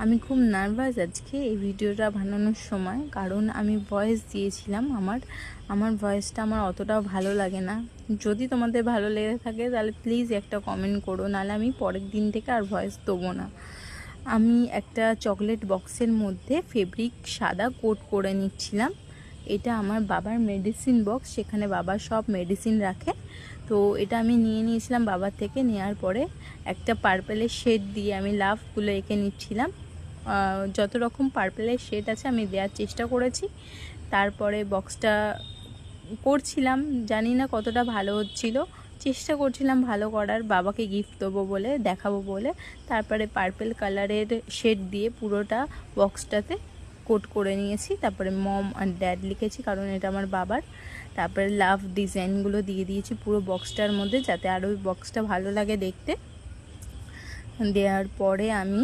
আমি খুব নার্ভাস আজকে এই ভিডিওটা বানানোর সময়, কারণ আমি ভয়েস দিয়েছিলাম। আমার ভয়েসটা আমার অতটাও ভালো লাগে না। যদি তোমাদের ভালো লেগে থাকে তাহলে প্লিজ একটা কমেন্ট করো, নাহলে আমি পরের দিন থেকে আর ভয়েস দেবো না। আমি একটা চকলেট বক্সের মধ্যে ফেব্রিক সাদা কোট করে নিচ্ছিলাম। এটা আমার বাবার মেডিসিন বক্স, সেখানে বাবা সব মেডিসিন রাখে। তো এটা আমি নিয়ে নিয়েছিলাম বাবার থেকে। নেওয়ার পরে একটা পার্পেলের শেড দিয়ে আমি লাভগুলো এঁকে নিচ্ছিলাম। যত রকম পার্পেলের শেড আছে আমি দেওয়ার চেষ্টা করেছি। তারপরে বক্সটা করছিলাম, জানি না কতটা ভালো হচ্ছিল, চেষ্টা করছিলাম ভালো করার, বাবাকে গিফট দেবো বলে, দেখাবো বলে। তারপরে পার্পেল কালারের শেড দিয়ে পুরোটা বক্সটাতে কোট করে নিয়েছি। তারপরে মম আর ড্যাড লিখেছি, কারণ এটা আমার বাবার। তারপরে লাভ ডিজাইনগুলো দিয়ে দিয়েছি পুরো বক্সটার মধ্যে, যাতে আরও ওই বক্সটা ভালো লাগে দেখতে। দেওয়ার পরে আমি